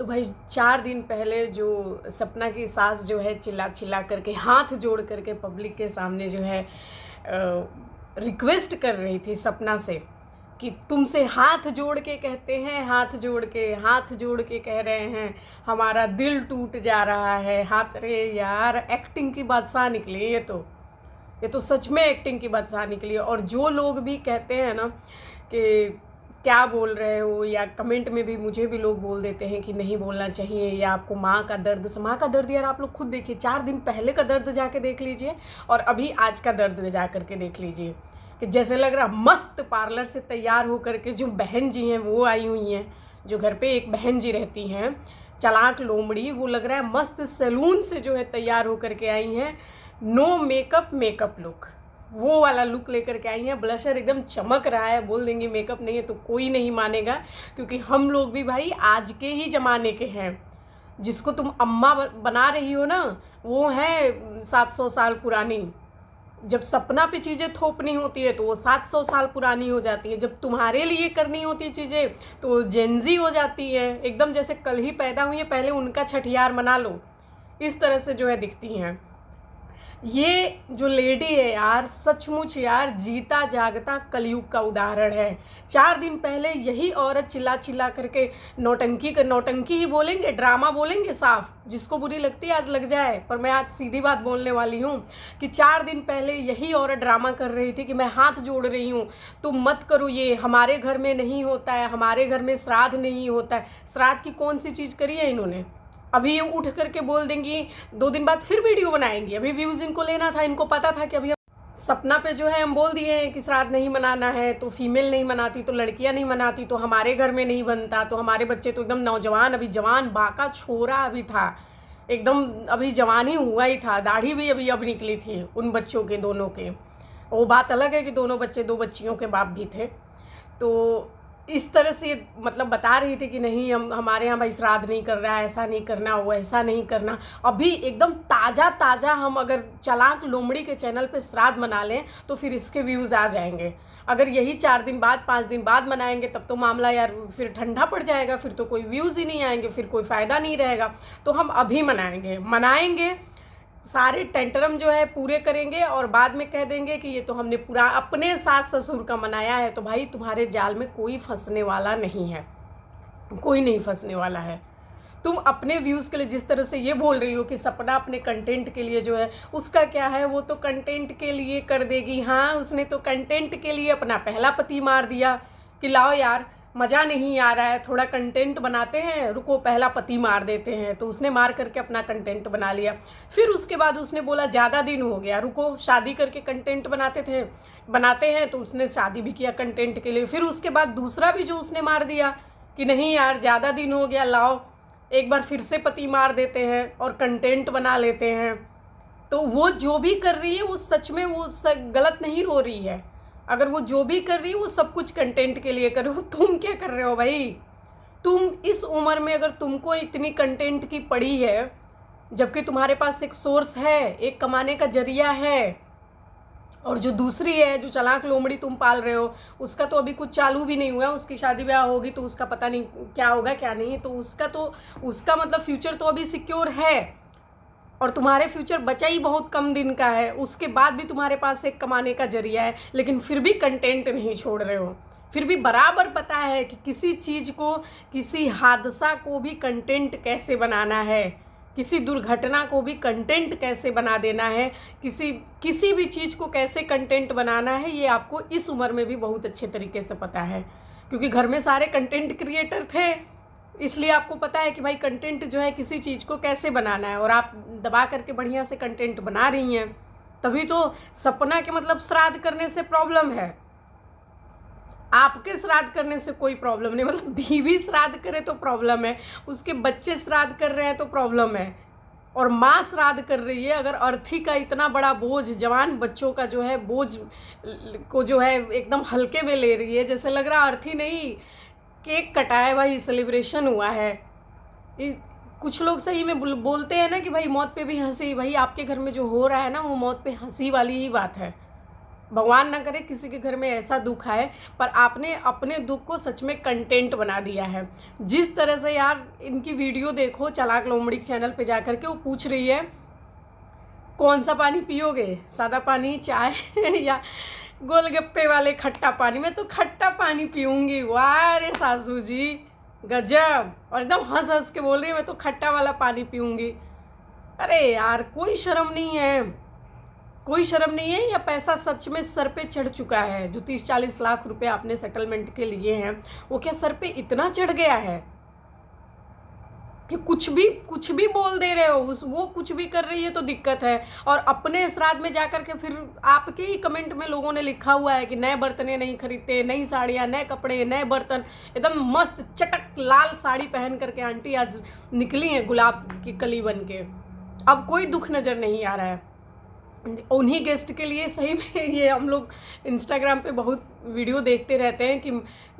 तो भाई 4 दिन पहले जो सपना की सास जो है चिल्ला चिल्ला करके हाथ जोड़ करके पब्लिक के सामने जो है रिक्वेस्ट कर रही थी सपना से कि तुमसे हाथ जोड़ के कहते हैं, हाथ जोड़ के कह रहे हैं, हमारा दिल टूट जा रहा है हाथ। रे यार, एक्टिंग की बादशाह निकली ये तो सच में एक्टिंग की बादशाह निकली। और जो लोग भी कहते हैं ना कि क्या बोल रहे हो, या कमेंट में भी मुझे भी लोग बोल देते हैं कि नहीं बोलना चाहिए, या आपको माँ का दर्द यार आप लोग खुद देखिए, 4 दिन पहले का दर्द जाके देख लीजिए और अभी आज का दर्द जा करके देख लीजिए कि जैसे लग रहा मस्त पार्लर से तैयार हो करके जो बहन जी हैं वो आई हुई हैं, जो घर पे एक बहन जी रहती हैं चालाक लोमड़ी, वो लग रहा है मस्त सैलून से जो है तैयार हो करके आई हैं, नो मेकअप लुक, वो वाला लुक लेकर के आई हैं। ब्लशर एकदम चमक रहा है, बोल देंगे मेकअप नहीं है तो कोई नहीं मानेगा, क्योंकि हम लोग भी भाई आज के ही ज़माने के हैं। जिसको तुम अम्मा बना रही हो ना, वो है 700 साल पुरानी। जब सपना पे चीज़ें थोपनी होती है तो वो 700 साल पुरानी हो जाती है। जब तुम्हारे लिए करनी होती है चीज़ें तो जेंजी हो जाती है, एकदम जैसे कल ही पैदा हुई है, पहले उनका छठियार मना लो, इस तरह से जो है दिखती हैं। ये जो लेडी है यार, सचमुच यार जीता जागता कलयुग का उदाहरण है। 4 दिन पहले यही औरत चिल्ला चिल्ला करके नौटंकी ही बोलेंगे, ड्रामा बोलेंगे साफ, जिसको बुरी लगती है आज लग जाए, पर मैं आज सीधी बात बोलने वाली हूँ कि 4 दिन पहले यही औरत ड्रामा कर रही थी कि मैं हाथ जोड़ रही हूँ, तुम मत करो, ये हमारे घर में नहीं होता है, हमारे घर में श्राद्ध नहीं होता है। श्राद्ध की कौन सी चीज़ करी है इन्होंने? अभी ये उठ करके बोल देंगी, 2 दिन बाद फिर वीडियो बनाएंगी। अभी व्यूज़ इनको लेना था, इनको पता था कि अभी सपना पे जो है हम बोल दिए हैं कि श्राद्ध नहीं मनाना है, तो फीमेल नहीं मनाती, तो लड़कियां नहीं मनाती, तो हमारे घर में नहीं बनता, तो हमारे बच्चे तो एकदम नौजवान, अभी जवान बाका छोरा अभी था, एकदम अभी जवान ही हुआ ही था, दाढ़ी भी अभी अब निकली थी उन बच्चों के, दोनों के। वो बात अलग है कि दोनों बच्चे 2 बच्चियों के बाप भी थे। तो इस तरह से मतलब बता रही थी कि नहीं, हमारे यहाँ भाई श्राद्ध नहीं कर रहा है, ऐसा नहीं करना, वैसा नहीं करना। अभी एकदम ताज़ा हम अगर चालाक लोमड़ी के चैनल पे श्राद्ध मना लें तो फिर इसके व्यूज़ आ जाएंगे। अगर यही 4 दिन बाद 5 दिन बाद मनाएंगे तब तो मामला यार फिर ठंडा पड़ जाएगा, फिर तो कोई व्यूज़ ही नहीं आएंगे, फिर कोई फ़ायदा नहीं रहेगा। तो हम अभी मनाएंगे, सारे टेंटरम जो है पूरे करेंगे और बाद में कह देंगे कि ये तो हमने पूरा अपने सास ससुर का मनाया है। तो भाई तुम्हारे जाल में कोई फंसने वाला नहीं है, कोई नहीं फंसने वाला है। तुम अपने व्यूज़ के लिए जिस तरह से ये बोल रही हो कि सपना अपने कंटेंट के लिए जो है, उसका क्या है, वो तो कंटेंट के लिए कर देगी। हाँ, उसने तो कंटेंट के लिए अपना पहला पति मार दिया कि लाओ यार मज़ा नहीं आ रहा है, थोड़ा कंटेंट बनाते हैं, रुको पहला पति मार देते हैं। तो उसने मार करके अपना कंटेंट बना लिया। फिर उसके बाद उसने बोला ज़्यादा दिन हो गया, रुको शादी करके कंटेंट बनाते हैं, तो उसने शादी भी किया कंटेंट के लिए। फिर उसके बाद दूसरा भी जो उसने मार दिया कि नहीं यार ज़्यादा दिन हो गया, लाओ एक बार फिर से पति मार देते हैं और कंटेंट बना लेते हैं। तो वो जो भी कर रही है वो सच में वो गलत नहीं रो रही है। अगर वो जो भी कर रही है वो सब कुछ कंटेंट के लिए कर रहे हो। तुम क्या कर रहे हो भाई? तुम इस उम्र में अगर तुमको इतनी कंटेंट की पड़ी है, जबकि तुम्हारे पास एक सोर्स है, एक कमाने का जरिया है, और जो दूसरी है जो चालाक लोमड़ी तुम पाल रहे हो, उसका तो अभी कुछ चालू भी नहीं हुआ, उसकी शादी ब्याह होगी तो उसका पता नहीं क्या होगा क्या नहीं। तो उसका मतलब फ्यूचर तो अभी सिक्योर है, और तुम्हारे फ्यूचर बचा ही बहुत कम दिन का है। उसके बाद भी तुम्हारे पास एक कमाने का जरिया है, लेकिन फिर भी कंटेंट नहीं छोड़ रहे हो। फिर भी बराबर पता है कि किसी चीज़ को, किसी हादसा को भी कंटेंट कैसे बनाना है, किसी दुर्घटना को भी कंटेंट कैसे बना देना है, किसी भी चीज़ को कैसे कंटेंट बनाना है, ये आपको इस उम्र में भी बहुत अच्छे तरीके से पता है, क्योंकि घर में सारे कंटेंट क्रिएटर थे। इसलिए आपको पता है कि भाई कंटेंट जो है किसी चीज़ को कैसे बनाना है, और आप दबा करके बढ़िया से कंटेंट बना रही हैं। तभी तो सपना के मतलब श्राद्ध करने से प्रॉब्लम है, आपके श्राद्ध करने से कोई प्रॉब्लम नहीं। मतलब बीवी श्राद्ध करे तो प्रॉब्लम है, उसके बच्चे श्राद्ध कर रहे हैं तो प्रॉब्लम है, और माँ श्राद्ध कर रही है। अगर अर्थी का इतना बड़ा बोझ, जवान बच्चों का जो है बोझ को जो है एकदम हल्के में ले रही है, जैसे लग रहा अर्थी नहीं केक कटाए भाई सेलिब्रेशन हुआ है। कुछ लोग सही में बोलते हैं ना कि भाई मौत पे भी हंसी। भाई आपके घर में जो हो रहा है ना वो मौत पे हंसी वाली ही बात है। भगवान ना करे किसी के घर में ऐसा दुख आए, पर आपने अपने दुख को सच में कंटेंट बना दिया है। जिस तरह से यार इनकी वीडियो देखो, चलाक लोमड़ी चैनल पे जा करके वो पूछ रही है कौन सा पानी पियोगे, सादा पानी, चाय या गोलगप्पे वाले खट्टा पानी। मैं तो खट्टा पानी पीऊँगी। वाह रे सासू जी, गजब। और एकदम हंस हंस के बोल रही है मैं तो खट्टा वाला पानी पीऊँगी। अरे यार कोई शर्म नहीं है, कोई शर्म नहीं है। या पैसा सच में सर पे चढ़ चुका है? जो 30-40 लाख रुपए आपने सेटलमेंट के लिए हैं, वो क्या सर पे इतना चढ़ गया है कि कुछ भी बोल दे रहे हो? वो कुछ भी कर रही है तो दिक्कत है। और अपने श्राद्ध में जाकर के फिर आपके ही कमेंट में लोगों ने लिखा हुआ है कि नए बर्तने नहीं खरीदते, नई साड़ियाँ, नए कपड़े, नए बर्तन। एकदम मस्त चटक लाल साड़ी पहन करके आंटी आज निकली हैं गुलाब की कली बन के। अब कोई दुख नज़र नहीं आ रहा है उन्हीं गेस्ट के लिए। सही में ये हम लोग इंस्टाग्राम पे बहुत वीडियो देखते रहते हैं कि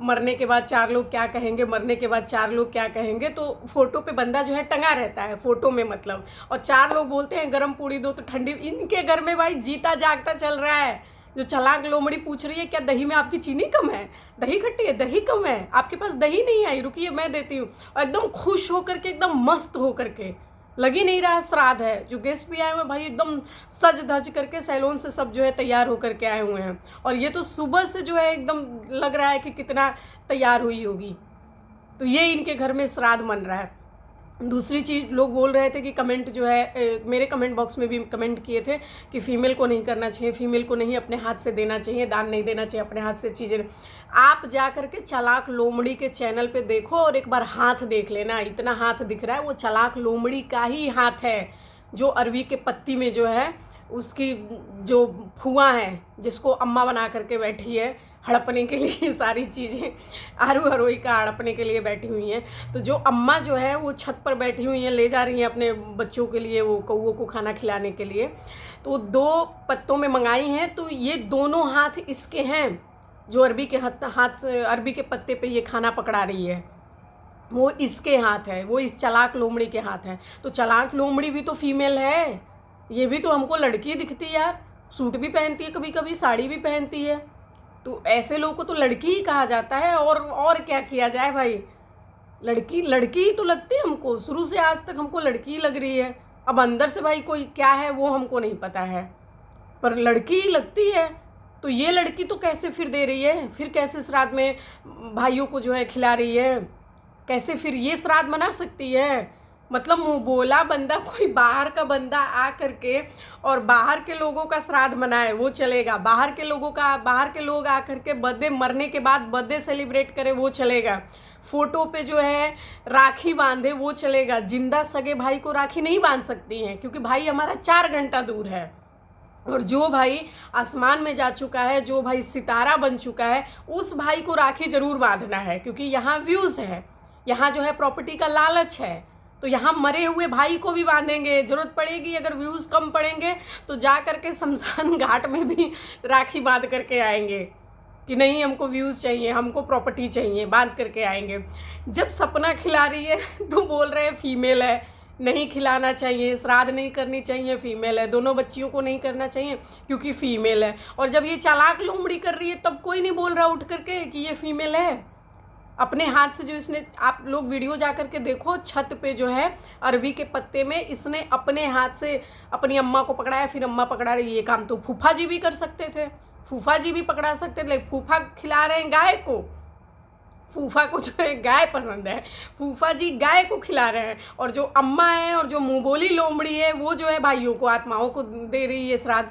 मरने के बाद 4 लोग क्या कहेंगे, मरने के बाद 4 लोग क्या कहेंगे। तो फोटो पे बंदा जो है टंगा रहता है फोटो में, मतलब, और 4 लोग बोलते हैं गरम पूड़ी दो तो ठंडी। इनके घर में भाई जीता जागता चल रहा है। जो चलाक लोमड़ी पूछ रही है क्या दही में आपकी चीनी कम है, दही खट्टी है, दही कम है, आपके पास दही नहीं आई, रुकिए मैं देती हूँ। और एकदम खुश होकर के, एकदम मस्त होकर के, लग ही नहीं रहा श्राद्ध है। जो गेस्ट भी आए हुए हैं भाई एकदम सज धज करके सैलून से सब जो है तैयार होकर के आए हुए हैं। और ये तो सुबह से जो है एकदम लग रहा है कि कितना तैयार हुई होगी। तो ये इनके घर में श्राद्ध मन रहा है। दूसरी चीज़, लोग बोल रहे थे कि कमेंट जो है मेरे कमेंट बॉक्स में भी कमेंट किए थे कि फ़ीमेल को नहीं करना चाहिए, फ़ीमेल को नहीं अपने हाथ से देना चाहिए, दान नहीं देना चाहिए अपने हाथ से चीज़ें। आप जा कर के चलाक लोमड़ी के चैनल पे देखो और एक बार हाथ देख लेना। इतना हाथ दिख रहा है, वो चलाक लोमड़ी का ही हाथ है। जो अरवी के पत्ती में जो है उसकी जो फुआ है, जिसको अम्मा बना करके बैठी है हड़पने के लिए सारी चीज़ें, आरू हरोई का हड़पने के लिए बैठी हुई हैं। तो जो अम्मा जो है वो छत पर बैठी हुई हैं, ले जा रही हैं अपने बच्चों के लिए, वो कौओं को खाना खिलाने के लिए। तो 2 पत्तों में मंगाई हैं। तो ये दोनों हाथ इसके हैं। जो अरबी के हाथ से, अरबी के पत्ते पे ये खाना पकड़ा रही है, वो इसके हाथ है, वो इस चलाक लोमड़ी के हाथ है। तो चलाक लोमड़ी भी तो फीमेल है, ये भी तो हमको लड़की दिखती है यार। सूट भी पहनती है, कभी कभी साड़ी भी पहनती है। तो ऐसे लोगों को तो लड़की ही कहा जाता है। और क्या किया जाए भाई, लड़की लड़की ही तो लगती है हमको। शुरू से आज तक हमको लड़की ही लग रही है। अब अंदर से भाई कोई क्या है वो हमको नहीं पता है, पर लड़की ही लगती है। तो ये लड़की तो कैसे फिर दे रही है, फिर कैसे श्राद्ध में भाइयों को जो है खिला रही है, कैसे फिर ये श्राद्ध मना सकती है? मतलब मुँह बोला बंदा, कोई बाहर का बंदा आ करके और बाहर के लोगों का श्राद्ध मनाए वो चलेगा, बाहर के लोग आ करके बर्थडे, मरने के बाद बर्थडे सेलिब्रेट करे वो चलेगा, फ़ोटो पे जो है राखी बांधे वो चलेगा। जिंदा सगे भाई को राखी नहीं बांध सकती हैं, क्योंकि भाई हमारा 4 घंटा दूर है। और जो भाई आसमान में जा चुका है, जो भाई सितारा बन चुका है, उस भाई को राखी ज़रूर बांधना है, क्योंकि यहाँ व्यूज़ है, यहाँ जो है प्रॉपर्टी का लालच है। तो यहाँ मरे हुए भाई को भी बांधेंगे, ज़रूरत पड़ेगी अगर व्यूज़ कम पड़ेंगे तो जा करके शमशान घाट में भी राखी बांध करके आएंगे कि नहीं हमको व्यूज़ चाहिए, हमको प्रॉपर्टी चाहिए, बांध करके आएंगे। जब सपना खिला रही है तो बोल रहे हैं फीमेल है, नहीं खिलाना चाहिए, श्राद्ध नहीं करनी चाहिए, फीमेल है, दोनों बच्चियों को नहीं करना चाहिए क्योंकि फ़ीमेल है। और जब ये चालाक लोमड़ी कर रही है तब कोई नहीं बोल रहा उठ करके कि ये फीमेल है। अपने हाथ से जो इसने, आप लोग वीडियो जा करके देखो, छत पे जो है अरबी के पत्ते में इसने अपने हाथ से अपनी अम्मा को पकड़ाया, फिर अम्मा पकड़ा रही है। ये काम तो फूफा जी भी कर सकते थे, फूफा जी भी पकड़ा सकते थे, लेकिन फूफा खिला रहे हैं गाय को। फूफा को जो है गाय पसंद है, फूफा जी गाय को खिला रहे हैं। और जो अम्मा है और जो मुँह बोली लोमड़ी है वो जो है भाइयों को, आत्माओं को दे रही है श्राद्ध।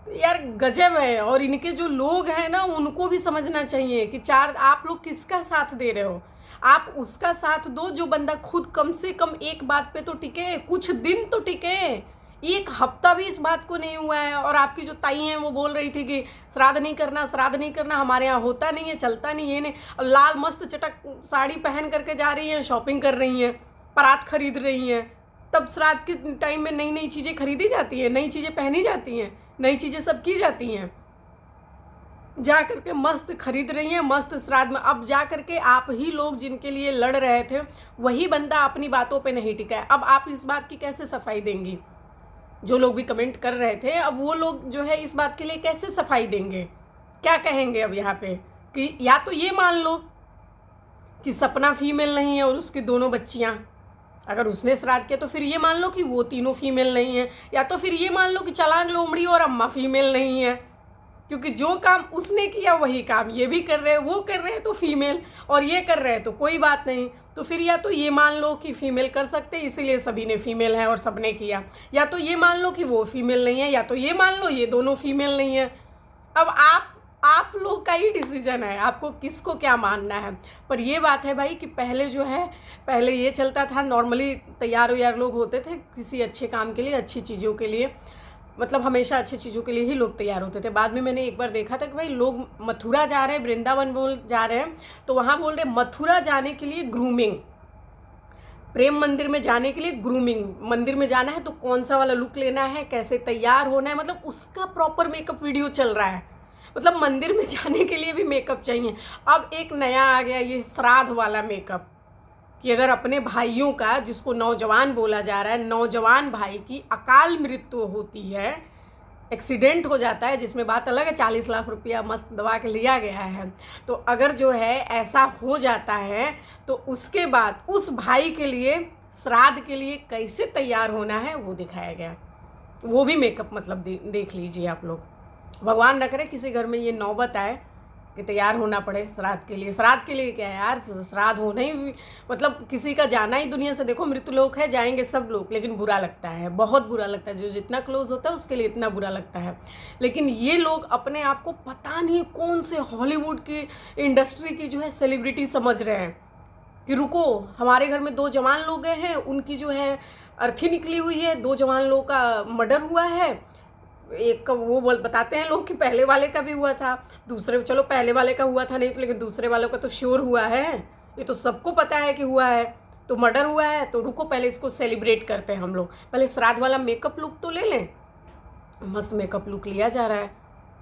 यार गजब है। और इनके जो लोग हैं ना, उनको भी समझना चाहिए कि आप लोग किसका साथ दे रहे हो। आप उसका साथ दो जो बंदा खुद कम से कम एक बात पे तो टिके, कुछ दिन तो टिके। 1 हफ्ता भी इस बात को नहीं हुआ है। और आपकी जो ताई हैं वो बोल रही थी कि श्राद्ध नहीं करना, श्राद्ध नहीं करना, हमारे यहाँ होता नहीं है, चलता नहीं है। और लाल मस्त चटक साड़ी पहन करके जा रही हैं, शॉपिंग कर रही हैं, परात खरीद रही हैं। तब श्राद्ध के टाइम में नई नई चीज़ें खरीदी जाती हैं, नई चीज़ें पहनी जाती हैं, नई चीज़ें सब की जाती हैं। जा करके मस्त खरीद रही हैं, मस्त श्राद्ध में। अब जा करके आप ही लोग जिनके लिए लड़ रहे थे वही बंदा अपनी बातों पे नहीं टिका है। अब आप इस बात की कैसे सफाई देंगी? जो लोग भी कमेंट कर रहे थे, अब वो लोग जो है इस बात के लिए कैसे सफाई देंगे, क्या कहेंगे अब यहाँ पे? कि या तो ये मान लो कि सपना फीमेल नहीं है और उसकी दोनों बच्चियाँ, अगर उसने श्राद्ध किया तो फिर ये मान लो कि वो तीनों फीमेल नहीं है, या तो फिर ये मान लो कि चालाक लोमड़ी और अम्मा फीमेल नहीं है, क्योंकि जो काम उसने किया वही काम ये भी कर रहे हैं, वो कर रहे हैं तो फीमेल, और ये कर रहे हैं तो कोई बात नहीं। तो फिर या तो ये मान लो कि फीमेल कर सकते हैं इसीलिए सभी ने फीमेल है और सबने किया, या तो ये मान लो कि वो फीमेल नहीं है, या तो ये मान लो ये दोनों फीमेल नहीं है। अब आप लोग का ही डिसीजन है, आपको किसको क्या मानना है। पर ये बात है भाई कि पहले जो है, पहले ये चलता था नॉर्मली तैयार व्यार लोग होते थे किसी अच्छे काम के लिए, अच्छी चीज़ों के लिए, मतलब हमेशा अच्छी चीज़ों के लिए ही लोग तैयार होते थे। बाद में मैंने एक बार देखा था कि भाई लोग मथुरा जा रहे हैं, वृंदावन जा रहे हैं, तो वहाँ बोल रहे मथुरा जाने के लिए ग्रूमिंग, प्रेम मंदिर में जाने के लिए ग्रूमिंग, मंदिर में जाना है तो कौन सा वाला लुक लेना है, कैसे तैयार होना है, मतलब उसका प्रॉपर मेकअप वीडियो चल रहा है। मतलब मंदिर में जाने के लिए भी मेकअप चाहिए। अब एक नया आ गया ये श्राद्ध वाला मेकअप, कि अगर अपने भाइयों का, जिसको नौजवान बोला जा रहा है, नौजवान भाई की अकाल मृत्यु होती है, एक्सीडेंट हो जाता है, जिसमें बात अलग है 40 लाख रुपया मस्त दबा के लिया गया है, तो अगर जो है ऐसा हो जाता है तो उसके बाद उस भाई के लिए श्राद्ध के लिए कैसे तैयार होना है वो दिखाया गया। वो भी मेकअप मतलब देख लीजिए आप लोग। भगवान न करे किसी घर में ये नौबत आए कि तैयार होना पड़े श्राद्ध के लिए। श्राद्ध के लिए क्या है यार, श्राद्ध होना ही, मतलब किसी का जाना ही दुनिया से, देखो मृत्युलोक है, जाएंगे सब लोग, लेकिन बुरा लगता है, बहुत बुरा लगता है। जो जितना क्लोज होता है उसके लिए इतना बुरा लगता है। लेकिन ये लोग अपने आप को पता नहीं कौन से हॉलीवुड की इंडस्ट्री की जो है सेलिब्रिटी समझ रहे हैं कि रुको, हमारे घर में 2 जवान लोग गए हैं, उनकी जो है अर्थी निकली हुई है, 2 जवान लोगों का मर्डर हुआ है, एक का वो बताते हैं लोग कि पहले वाले का भी हुआ था, दूसरे, चलो पहले वाले का हुआ था नहीं तो, लेकिन दूसरे वालों का तो श्योर हुआ है, ये तो सबको पता है कि हुआ है, तो मर्डर हुआ है, तो रुको पहले इसको सेलिब्रेट करते हैं हम लोग, पहले श्राद्ध वाला मेकअप लुक तो ले लें। मस्त मेकअप लुक लिया जा रहा है,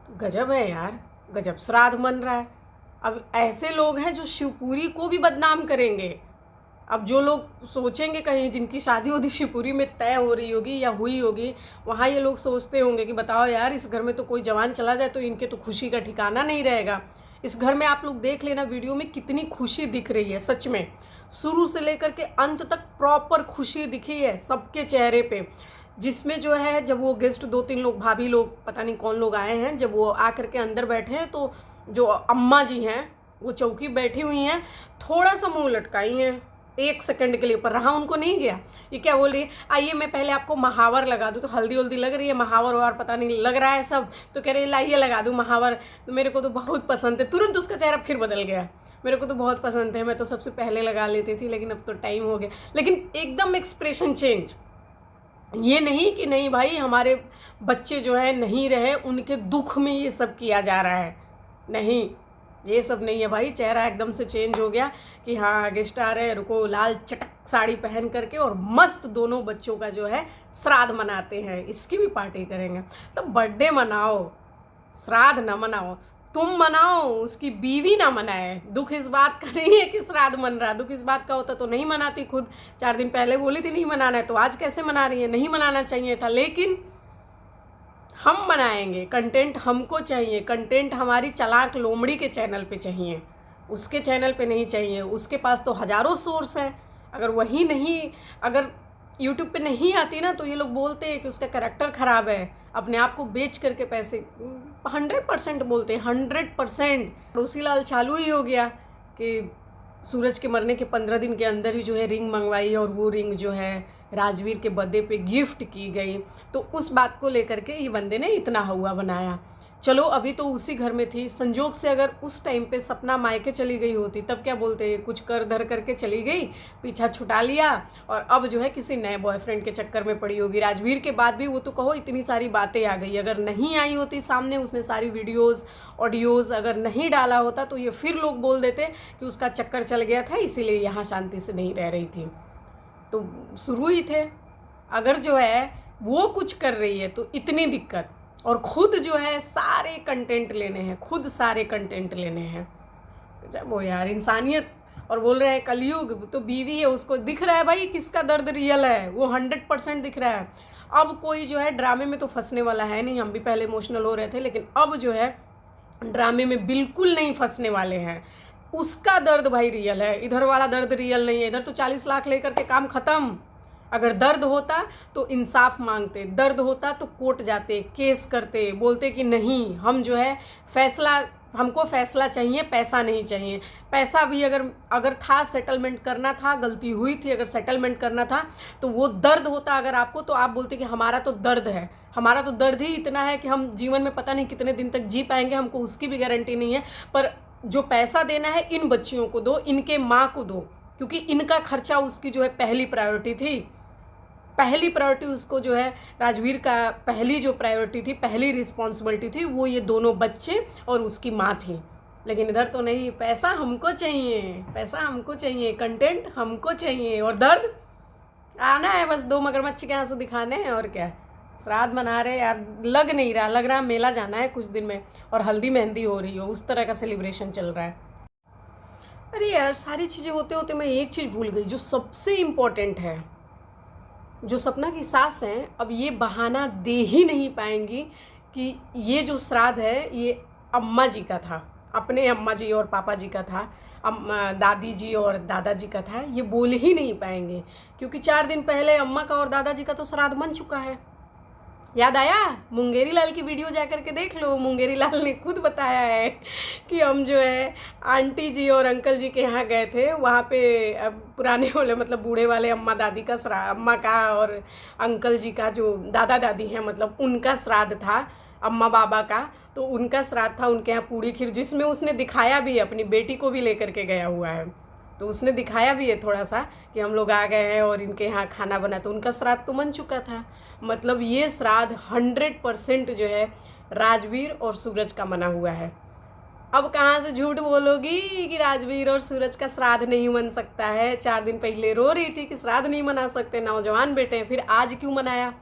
तो गजब है यार, गजब श्राद्ध मन रहा है। अब ऐसे लोग हैं जो शिवपुरी को भी बदनाम करेंगे। अब जो लोग सोचेंगे कहीं जिनकी शादी होती शिवपुरी में तय हो रही होगी या हुई होगी, वहाँ ये लोग सोचते होंगे कि बताओ यार, इस घर में तो कोई जवान चला जाए तो इनके तो खुशी का ठिकाना नहीं रहेगा। इस घर में आप लोग देख लेना वीडियो में कितनी खुशी दिख रही है, सच में शुरू से लेकर के अंत तक प्रॉपर खुशी दिखी है सबके चेहरे पे। जिसमें जो है जब वो गेस्ट 2-3 लोग, भाभी लोग, पता नहीं कौन लोग आए हैं, जब वो आकर के अंदर बैठे हैं तो जो अम्मा जी हैं वो चौकी बैठी हुई हैं, थोड़ा सा मुँह लटकाई हैं 1 सेकंड के लिए, पर रहा उनको नहीं गया। ये क्या बोल रही है, आइए मैं पहले आपको महावर लगा दूँ, तो हल्दी वल्दी लग रही है, महावर और पता नहीं लग रहा है सब, तो कह रही है लाइए लगा दूँ महावर, तो मेरे को तो बहुत पसंद है। तुरंत उसका चेहरा फिर बदल गया, मेरे को तो बहुत पसंद है, मैं तो सबसे पहले लगा लेती थी, लेकिन अब तो टाइम हो गया। लेकिन एकदम एक्सप्रेशन चेंज, ये नहीं कि नहीं भाई हमारे बच्चे जो है नहीं रहे, उनके दुख में ये सब किया जा रहा है, नहीं, ये सब नहीं है भाई। चेहरा एकदम से चेंज हो गया कि हाँ गेस्ट आ रहे हैं, रुको, लाल चटक साड़ी पहन करके और मस्त दोनों बच्चों का जो है श्राद्ध मनाते हैं, इसकी भी पार्टी करेंगे। तो बर्थडे मनाओ, श्राद्ध ना मनाओ, तुम मनाओ, उसकी बीवी ना मनाए। दुख इस बात का नहीं है कि श्राद्ध मन रहा, दुख इस बात का होता तो नहीं मनाती, खुद 4 दिन पहले बोली थी नहीं मनाना है, तो आज कैसे मना रही है, नहीं मनाना चाहिए था। लेकिन हम मनाएंगे, कंटेंट हमको चाहिए, कंटेंट हमारी चालाक लोमड़ी के चैनल पे चाहिए, उसके चैनल पे नहीं चाहिए। उसके पास तो हज़ारों सोर्स हैं, अगर वही नहीं, अगर यूट्यूब पे नहीं आती ना तो ये लोग बोलते हैं कि उसका कैरेक्टर ख़राब है, अपने आप को बेच करके पैसे, 100% बोलते हैं, 100%। रोसी लाल चालू ही हो गया कि सूरज के मरने के 15 दिन के अंदर ही जो है रिंग मंगवाई और वो रिंग जो है राजवीर के बर्थडे पे गिफ्ट की गई, तो उस बात को लेकर के ये बंदे ने इतना हुआ बनाया। चलो अभी तो उसी घर में थी, संजोग से अगर उस टाइम पे सपना मायके चली गई होती तब क्या बोलते हैं, कुछ कर धर करके चली गई, पीछा छुटा लिया और अब जो है किसी नए बॉयफ्रेंड के चक्कर में पड़ी होगी। राजवीर के बाद भी वो तो कहो इतनी सारी बातें आ गई, अगर नहीं आई होती सामने, उसने सारी वीडियोज़ ऑडियोज़ अगर नहीं डाला होता तो ये फिर लोग बोल देते कि उसका चक्कर चल गया था इसीलिए यहाँ शांति से नहीं रह रही थी। तो शुरू ही थे, अगर जो है वो कुछ कर रही है तो इतनी दिक्कत, और ख़ुद जो है सारे कंटेंट लेने हैं, खुद सारे कंटेंट लेने हैं। जब वो यार इंसानियत और बोल रहे हैं कलयुग, तो बीवी है उसको दिख रहा है भाई किसका दर्द रियल है, वो 100% दिख रहा है। अब कोई जो है ड्रामे में तो फंसने वाला है नहीं, हम भी पहले इमोशनल हो रहे थे, लेकिन अब जो है ड्रामे में बिल्कुल नहीं फंसने वाले हैं। उसका दर्द भाई रियल है, इधर वाला दर्द रियल नहीं है। इधर तो 40 लाख लेकर के काम ख़त्म। अगर दर्द होता तो इंसाफ मांगते, दर्द होता तो कोर्ट जाते, केस करते, बोलते कि नहीं हम जो है फैसला, हमको फैसला चाहिए, पैसा नहीं चाहिए। पैसा भी अगर था, सेटलमेंट करना था, गलती हुई थी, अगर सेटलमेंट करना था तो वो दर्द होता अगर आपको, तो आप बोलते कि हमारा तो दर्द है, हमारा तो दर्द ही इतना है कि हम जीवन में पता नहीं कितने दिन तक जी पाएंगे, हमको उसकी भी गारंटी नहीं है। पर जो पैसा देना है इन बच्चियों को दो, इनके माँ को दो, क्योंकि इनका खर्चा उसकी जो है पहली प्रायोरिटी थी। पहली प्रायोरिटी उसको जो है राजवीर का पहली जो प्रायोरिटी थी, पहली रिस्पॉन्सिबिलिटी थी, वो ये दोनों बच्चे और उसकी माँ थी। लेकिन इधर तो नहीं, पैसा हमको चाहिए, पैसा हमको चाहिए, कंटेंट हमको चाहिए, और दर्द आना है बस 2 मगरमच्छ के आंसू दिखाने हैं, और क्या। श्राद्ध मना रहे यार, लग नहीं रहा, लग रहा मेला जाना है कुछ दिन में और हल्दी मेहंदी हो रही हो, उस तरह का सेलिब्रेशन चल रहा है। अरे यार सारी चीज़ें होते होते मैं एक चीज़ भूल गई जो सबसे इम्पोर्टेंट है। जो सपना की सास हैं अब ये बहाना दे ही नहीं पाएंगी कि ये जो श्राद्ध है ये अम्मा जी का था, अपने अम्मा जी और पापा जी का था, दादी जी और दादाजी का था, ये बोल ही नहीं पाएंगे। क्योंकि 4 दिन पहले अम्मा का और दादाजी का तो श्राद्ध बन चुका है। याद आया? मुंगेरी लाल की वीडियो जा कर के देख लो, मुंगेरी लाल ने खुद बताया है कि हम जो है आंटी जी और अंकल जी के यहाँ गए थे, वहाँ पे पुराने वाले मतलब बूढ़े वाले अम्मा दादी का अम्मा का और अंकल जी का जो दादा दादी हैं मतलब उनका श्राद्ध था, अम्मा बाबा का, तो उनका श्राद्ध था। उनके यहाँ पूड़ी खीर, जिसमें उसने दिखाया भी, अपनी बेटी को भी लेकर के गया हुआ है, तो उसने दिखाया भी है थोड़ा सा कि हम लोग आ गए हैं और इनके यहाँ खाना बना, तो उनका श्राद्ध तो बन चुका था। मतलब ये श्राद्ध 100% जो है राजवीर और सूरज का मना हुआ है। अब कहाँ से झूठ बोलोगी कि राजवीर और सूरज का श्राद्ध नहीं बन सकता है? 4 दिन पहले रो रही थी कि श्राद्ध नहीं मना सकते, नौजवान बेटे हैं, फिर आज क्यों मनाया?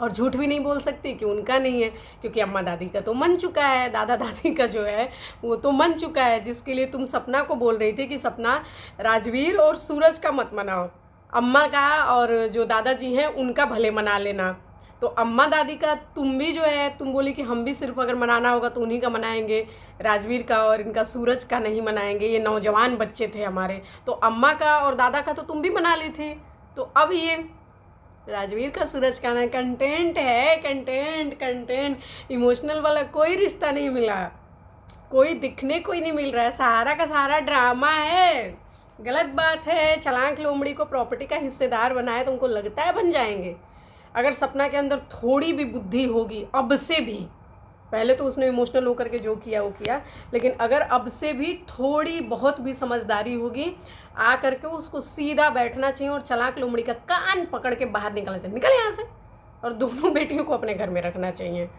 और झूठ भी नहीं बोल सकती कि उनका नहीं है, क्योंकि अम्मा दादी का तो मन चुका है, दादा दादी का जो है वो तो मन चुका है, जिसके लिए तुम सपना को बोल रही थी कि सपना राजवीर और सूरज का मत मनाओ, अम्मा का और जो दादाजी हैं उनका भले मना लेना। तो अम्मा दादी का तुम भी जो है, तुम बोली कि हम भी सिर्फ अगर मनाना होगा तो उन्हीं का मनाएंगे, राजवीर का और इनका सूरज का नहीं मनाएंगे, ये नौजवान बच्चे थे हमारे। तो अम्मा का और दादा का तो तुम भी मना ली थी, तो अब ये राजवीर का सूरज का ना कंटेंट है, कंटेंट इमोशनल वाला कोई रिश्ता नहीं मिला, कोई दिखने को ही नहीं मिल रहा है। सहारा का सहारा ड्रामा है, गलत बात है। छलांग लोमड़ी को प्रॉपर्टी का हिस्सेदार बनाए तो उनको लगता है बन जाएंगे। अगर सपना के अंदर थोड़ी भी बुद्धि होगी अब से भी, पहले तो उसने इमोशनल होकर के जो किया वो किया, लेकिन अगर अब से भी थोड़ी बहुत भी समझदारी होगी, आ करके उसको सीधा बैठना चाहिए और चालाक लोमड़ी का कान पकड़ के बाहर निकलना चाहिए, निकल यहाँ से, और दोनों बेटियों को अपने घर में रखना चाहिए।